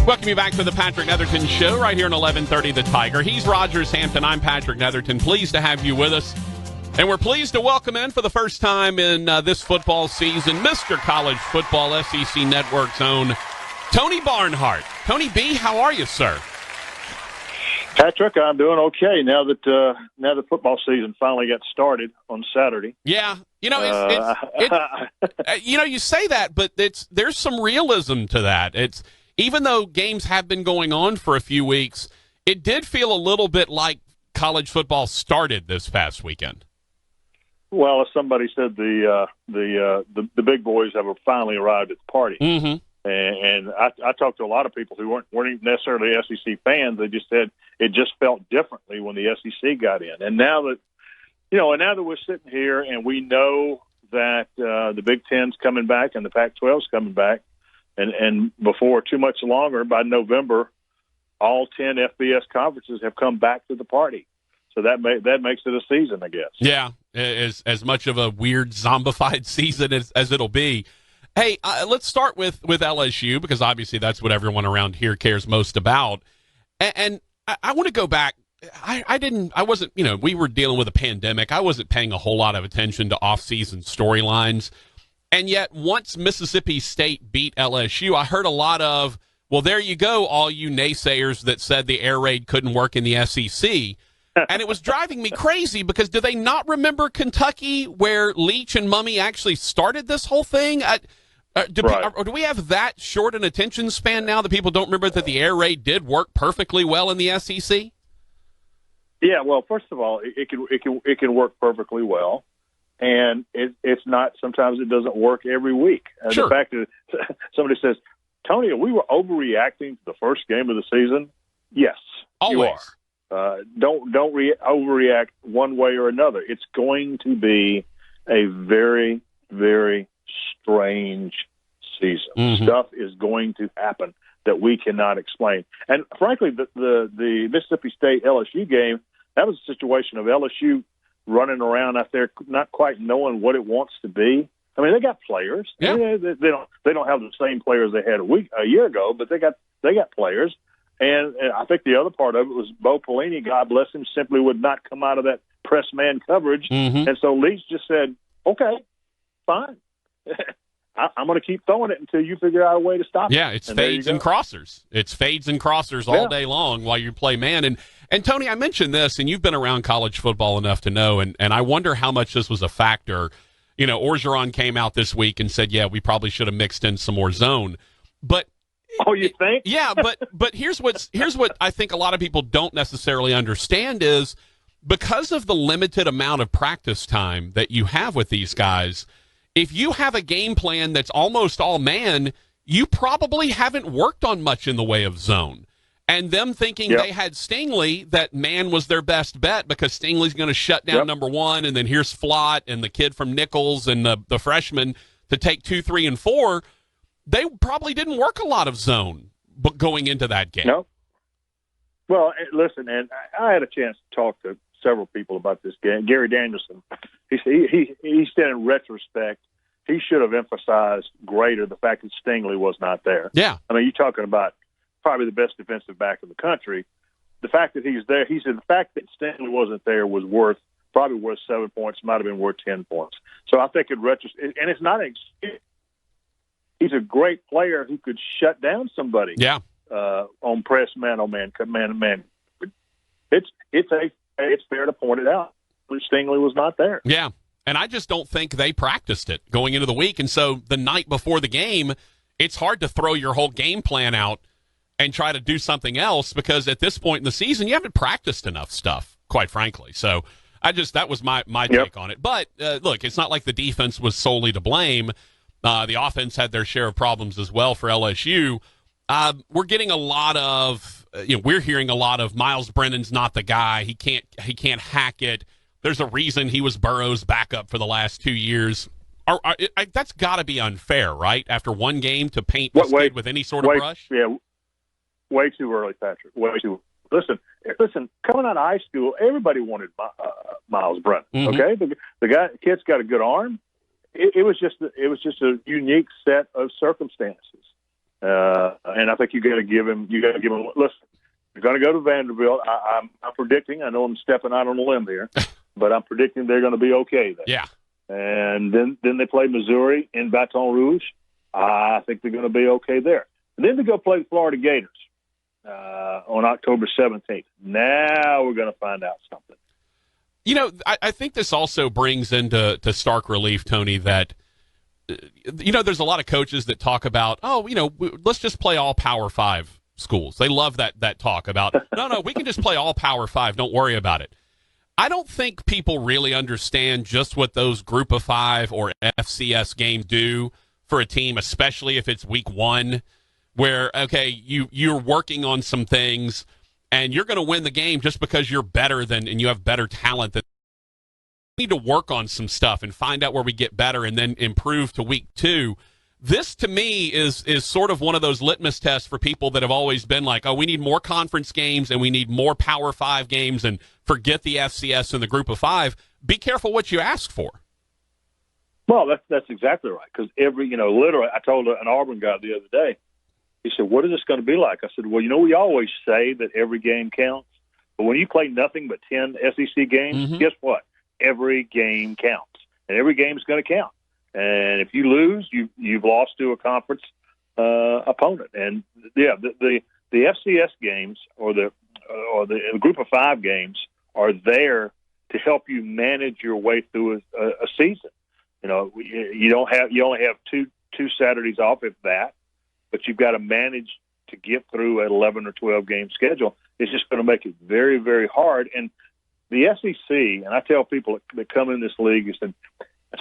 Welcome you back to the Patrick Netherton Show right here on 1130 The Tiger. He's Rogers Hampton. I'm Patrick Netherton. Pleased to have you with us. And we're pleased to welcome in for the first time in this football season, Mr. College Football, SEC Network's own Tony Barnhart. Tony B., how are you, sir? Patrick, I'm doing okay now that the football season finally got started on Saturday. Yeah, you know, you say that, but there's some realism to that. It's even though games have been going on for a few weeks, it did feel a little bit like college football started this past weekend. Well, as somebody said, the big boys have finally arrived at the party. Mm-hmm. And I talked to a lot of people who weren't necessarily SEC fans. They just said it just felt differently when the SEC got in. And now that we're sitting here and we know that the Big Ten's coming back and the Pac-12's coming back, and before too much longer, by November, all 10 FBS conferences have come back to the party. So that makes it a season, I guess. Yeah, as much of a weird zombified season as it'll be. Hey, let's start with LSU, because obviously that's what everyone around here cares most about. And I want to go back. I wasn't, we were dealing with a pandemic. I wasn't paying a whole lot of attention to off-season storylines. And yet, once Mississippi State beat LSU, I heard a lot of, well, there you go, all you naysayers that said the air raid couldn't work in the SEC. And it was driving me crazy, because do they not remember Kentucky, where Leach and Mummy actually started this whole thing? Do we have that short an attention span now that people don't remember that the air raid did work perfectly well in the SEC? Yeah, well, first of all, it can work perfectly well, and it's not. Sometimes it doesn't work every week. Sure. The fact that somebody says, "Tony, we were overreacting to the first game of the season." Yes, always. You are. Don't overreact one way or another. It's going to be a very, very strange season. Mm-hmm. Stuff is going to happen that we cannot explain. And frankly, the Mississippi State LSU game, that was a situation of LSU running around out there not quite knowing what it wants to be. I mean, they got players. Yeah. I mean, they don't have the same players they had a year ago, but they got players. And I think the other part of it was Bo Pelini, God bless him, simply would not come out of that press man coverage. Mm-hmm. And so Leach just said, "Okay, fine. I'm going to keep throwing it until you figure out a way to stop it." Yeah, it's fades and crossers. It's fades and crossers all day long while you play man. And Tony, I mentioned this, and you've been around college football enough to know, and I wonder how much this was a factor. Orgeron came out this week and said, yeah, we probably should have mixed in some more zone. But oh, you think? Yeah, but here's what I think a lot of people don't necessarily understand is, because of the limited amount of practice time that you have with these guys, if you have a game plan that's almost all man, you probably haven't worked on much in the way of zone. And them thinking they had Stingley, that man was their best bet because Stingley's going to shut down number one, and then here's Flott and the kid from Nichols and the freshman to take 2, 3, and 4. They probably didn't work a lot of zone going into that game. No. Well, listen, and I had a chance to talk to several people about this game. Gary Danielson, he said in retrospect, he should have emphasized greater the fact that Stingley was not there. Yeah. I mean, you're talking about probably the best defensive back in the country. The fact that he's there, he said the fact that Stingley wasn't there was probably worth 7 points, might have been worth 10 points. So I think in retrospect, and it's not he's a great player who could shut down somebody. Yeah. On press man to man. It's fair to point it out. Stingley was not there. Yeah. And I just don't think they practiced it going into the week. And so the night before the game, it's hard to throw your whole game plan out and try to do something else, because at this point in the season, you haven't practiced enough stuff, quite frankly. So that was my take on it. But look, it's not like the defense was solely to blame. The offense had their share of problems as well for LSU. We're getting a lot of, we're hearing a lot of Miles Brennan's not the guy. He can't hack it. There's a reason he was Burrow's backup for the last 2 years. That's got to be unfair, right? After one game to paint this kid with any sort of brush? Yeah, way too early, Patrick. Way too. Listen. Coming out of high school, everybody wanted Miles Brennan. Mm-hmm. Okay, the kid's got a good arm. It was just a unique set of circumstances. And I think you got to give him. Listen, you're going to go to Vanderbilt. I'm predicting. I know I'm stepping out on a limb here, but I'm predicting they're going to be okay there. Yeah. And then they play Missouri in Baton Rouge. I think they're going to be okay there. And then they go play the Florida Gators on October 17th. Now we're going to find out something. You know, I think this also brings into stark relief, Tony, that, you know, there's a lot of coaches that talk about, let's just play all Power 5 schools. They love that talk about, no, we can just play all Power 5. Don't worry about it. I don't think people really understand just what those Group of 5 or FCS games do for a team, especially if it's week 1, where, okay, you're working on some things and you're going to win the game just because you're better and you have better talent. That we need to work on some stuff and find out where we get better and then improve to week 2. This, to me, is sort of one of those litmus tests for people that have always been like, we need more conference games and we need more Power 5 games and forget the FCS and the Group of 5. Be careful what you ask for. Well, that's exactly right. Because literally, I told an Auburn guy the other day, he said, what is this going to be like? I said, well, we always say that every game counts. But when you play nothing but 10 SEC games, guess what? Every game counts. And every game is going to count. And if you lose, you've lost to a conference opponent. And yeah, the FCS games or the Group of 5 games are there to help you manage your way through a season. You only have two Saturdays off, if that, but you've got to manage to get through an 11 or 12 game schedule. It's just going to make it very, very hard. And the SEC, and I tell people that come in this league, I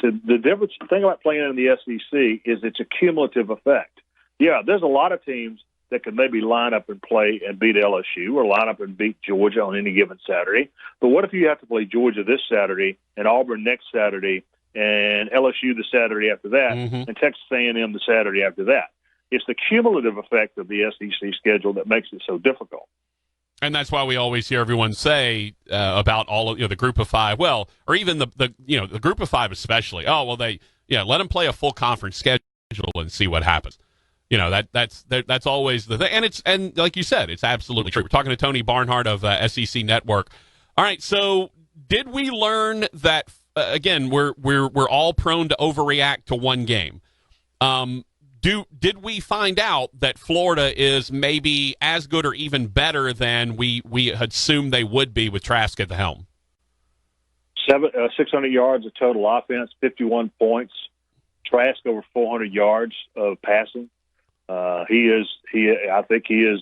said, the thing about playing in the SEC is it's a cumulative effect. Yeah, there's a lot of teams that can maybe line up and play and beat LSU or line up and beat Georgia on any given Saturday. But what if you have to play Georgia this Saturday and Auburn next Saturday and LSU the Saturday after that and Texas A&M the Saturday after that? It's the cumulative effect of the SEC schedule that makes it so difficult. And that's why we always hear everyone say about all of the Group of 5, or even the Group of 5 especially. Let them play a full conference schedule and see what happens. That's always the thing, and like you said, it's absolutely true. We're talking to Tony Barnhart of SEC Network. All right, so did we learn that again? We're all prone to overreact to one game. Did we find out that Florida is maybe as good or even better than we had assumed they would be with Trask at the helm? 600 yards of total offense, 51 points. Trask over 400 yards of passing. I think he is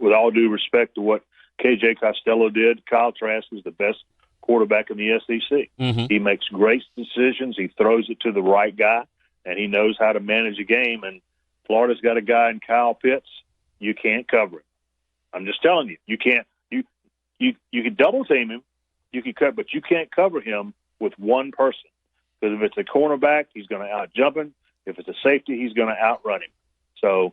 with all due respect to what KJ Costello did, Kyle Trask is the best quarterback in the SEC. He makes great decisions. He throws it to the right guy. And he knows how to manage a game. And Florida's got a guy in Kyle Pitts. You can't cover him. I'm just telling you, you can't. You can double team him, you can cut, but you can't cover him with one person. Because if it's a cornerback, he's going to out jump him. If it's a safety, he's going to outrun him. So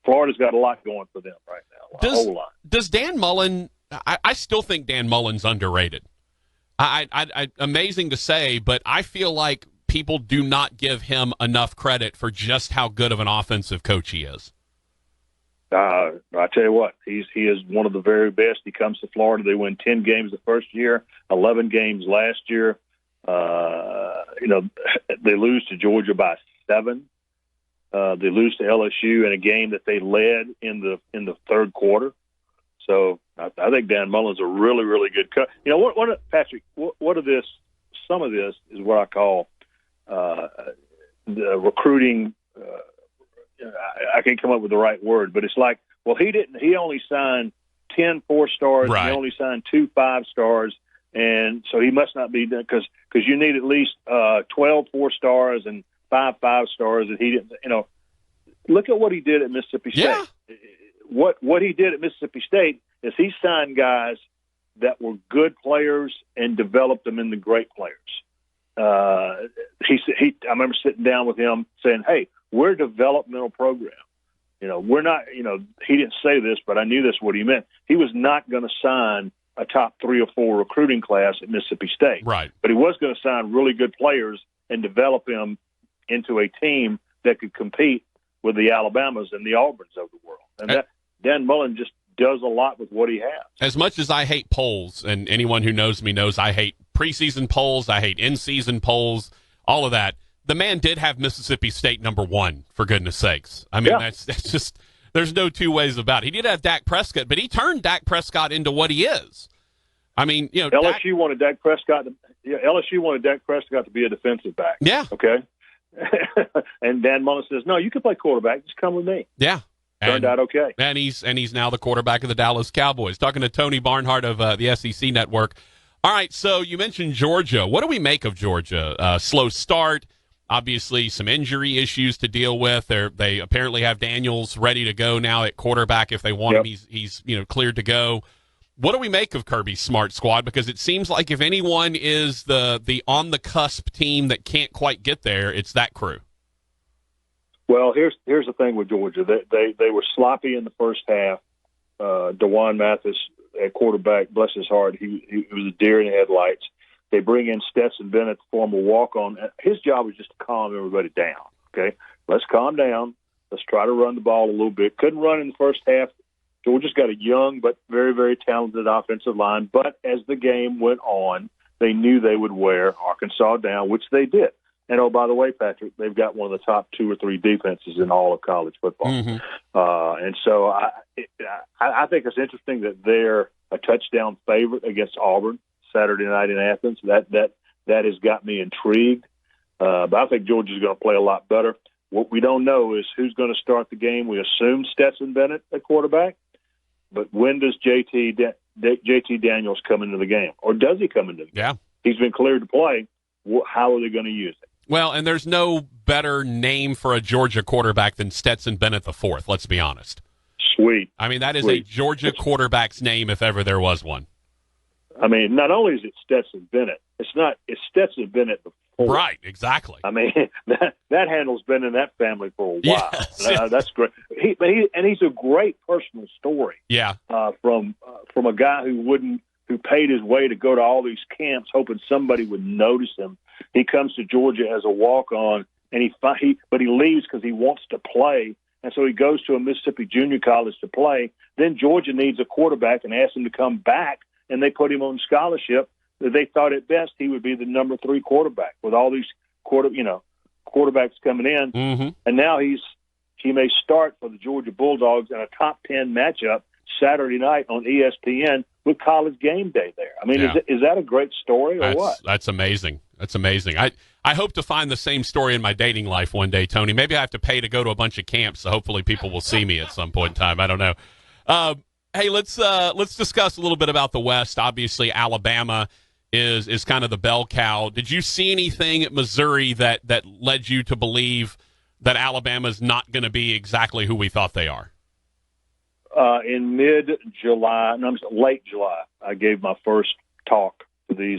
Florida's got a lot going for them right now. A whole lot. Does Dan Mullen? I still think Dan Mullen's underrated. Amazing to say, but I feel like people do not give him enough credit for just how good of an offensive coach he is. I tell you what, he is one of the very best. He comes to Florida. They win 10 games the first year, 11 games last year. They lose to Georgia by 7. They lose to LSU in a game that they led in the third quarter. So I think Dan Mullen's a really, really good coach. Patrick, some of this is what I call the recruiting. I can't come up with the right word, but it's like, well, he only signed 10 4-stars. Right. He only signed 2 5-stars. And so he must not be done because you need at least 12 4-stars and 5 5-stars. And he didn't, look at what he did at Mississippi State. Yeah. What he did at Mississippi State is he signed guys that were good players and developed them into great players. I remember sitting down with him saying, hey, we're a developmental program. We're not, he didn't say this, but I knew this what he meant. He was not going to sign a top 3 or 4 recruiting class at Mississippi State. Right. But he was going to sign really good players and develop them into a team that could compete with the Alabamas and the Auburns of the world. And that Dan Mullen just does a lot with what he has. As much as I hate polls, and anyone who knows me knows I hate preseason polls, I hate in-season polls, all of that, the man did have Mississippi State #1, for goodness sakes. I mean, that's just – there's no two ways about it. He did have Dak Prescott, but he turned Dak Prescott into what he is. I mean, you know, LSU wanted Dak Prescott to be a defensive back. Yeah. Okay. And Dan Mullen says, "No, you can play quarterback. Just come with me." Yeah. Turned out okay. And he's now the quarterback of the Dallas Cowboys. Talking to Tony Barnhart of the SEC Network. All right, so you mentioned Georgia. What do we make of Georgia? Slow start. Obviously, some injury issues to deal with. They apparently have Daniels ready to go now at quarterback if they want him. He's cleared to go. What do we make of Kirby's smart squad? Because it seems like if anyone is the on the cusp team that can't quite get there, it's that crew. Well, here's the thing with Georgia. They were sloppy in the first half. DeJuan Mathis at quarterback, bless his heart, he was a deer in the headlights. They bring in Stetson Bennett, the former walk-on. His job was just to calm everybody down. Okay, let's calm down. Let's try to run the ball a little bit. Couldn't run in the first half. Georgia's got a young but very, very talented offensive line. But as the game went on, they knew they would wear Arkansas down, which they did. And, oh, by the way, Patrick, they've got one of the top 2 or 3 defenses in all of college football. Mm-hmm. And so I think it's interesting that they're a touchdown favorite against Auburn Saturday night in Athens. That has got me intrigued. But I think Georgia's going to play a lot better. What we don't know is who's going to start the game. We assume Stetson Bennett at quarterback. But when does JT Daniels come into the game? Or does he come into the game? Yeah. He's been cleared to play. How are they going to use it? Well, and there's no better name for a Georgia quarterback than Stetson Bennett IV, let's be honest. Sweet. I mean, that is a Georgia quarterback's name if ever there was one. I mean, not only is it Stetson Bennett, it's Stetson Bennett IV. Right, exactly. I mean, that handle's been in that family for a while. Yes. That's great. He's a great personal story. Yeah. From a guy who paid his way to go to all these camps, hoping somebody would notice him. He comes to Georgia as a walk-on, and but he leaves because he wants to play, and so he goes to a Mississippi junior college to play. Then Georgia needs a quarterback and asks him to come back, and they put him on scholarship. They thought at best he would be the number 3 quarterback with all these quarterbacks coming in, mm-hmm. and now he may start for the Georgia Bulldogs in a top 10 matchup Saturday night on ESPN with College Game Day there. I mean, is that a great story or what? That's amazing. That's amazing. I hope to find the same story in my dating life one day, Tony. Maybe I have to pay to go to a bunch of camps, so hopefully people will see me at some point in time. I don't know. Hey, let's discuss a little bit about the West. Obviously, Alabama is kind of the bell cow. Did you see anything at Missouri that led you to believe that Alabama's not going to be exactly who we thought they are? In late July, I gave my first talk to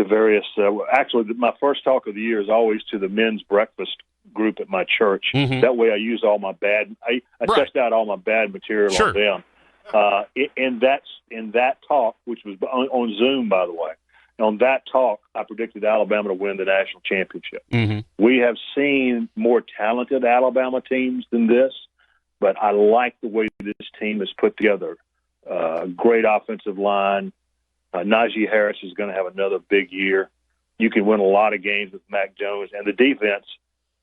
various. Actually, my first talk of the year is always to the men's breakfast group at my church. Mm-hmm. That way, I use all my bad. I test out all my bad material on them. In that talk, which was on Zoom, by the way, on that talk, I predicted Alabama to win the national championship. Mm-hmm. We have seen more talented Alabama teams than this, but I like the way this team is put together. Great offensive line. Najee Harris is going to have another big year. You can win a lot of games with Mac Jones, and the defense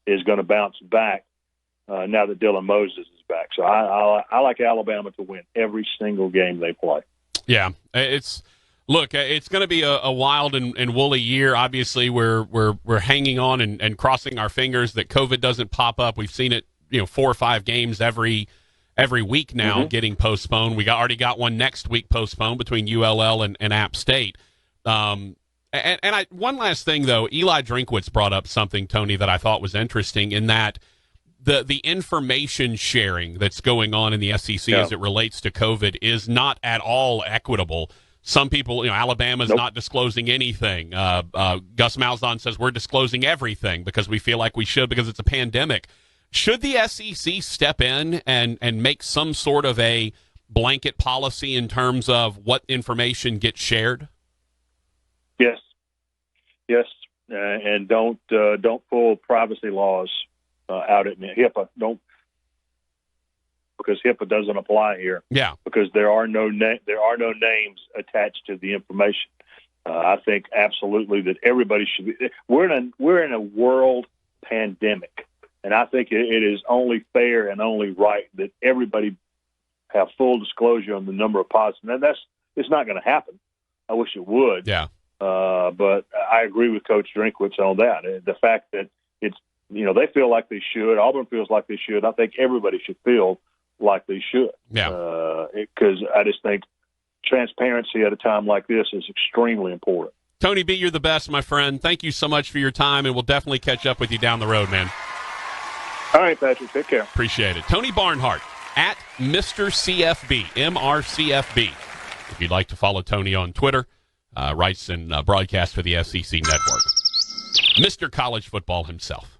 is going to bounce back now that Dylan Moses is back. So I like Alabama to win every single game they play. Yeah, it's going to be a wild and woolly year. Obviously, we're hanging on and crossing our fingers that COVID doesn't pop up. We've seen it, 4 or 5 games every week now mm-hmm. getting postponed. We already got one next week postponed between ULL and App State. One last thing, though, Eli Drinkwitz brought up something, Tony, that I thought was interesting in that the information sharing that's going on in the SEC as it relates to COVID is not at all equitable. Some people, Alabama's not disclosing anything. Gus Malzahn says we're disclosing everything because we feel like we should because it's a pandemic. Should the SEC step in and make some sort of a blanket policy in terms of what information gets shared? Yes, and don't pull privacy laws out at me. HIPAA. because HIPAA doesn't apply here. Yeah, because there are no names attached to the information. I think absolutely that everybody should be. We're in a world pandemic, and I think it is only fair and only right that everybody have full disclosure on the number of positives. And it's not going to happen. I wish it would. Yeah. But I agree with Coach Drinkwitz on that. The fact that they feel like they should. Auburn feels like they should. I think everybody should feel like they should. Yeah. Because I just think transparency at a time like this is extremely important. Tony B., you're the best, my friend. Thank you so much for your time, and we'll definitely catch up with you down the road, man. All right, Patrick. Take care. Appreciate it. Tony Barnhart at Mr. CFB, MRCFB. If you'd like to follow Tony on Twitter, writes and broadcasts for the SEC Network. Mr. College Football himself.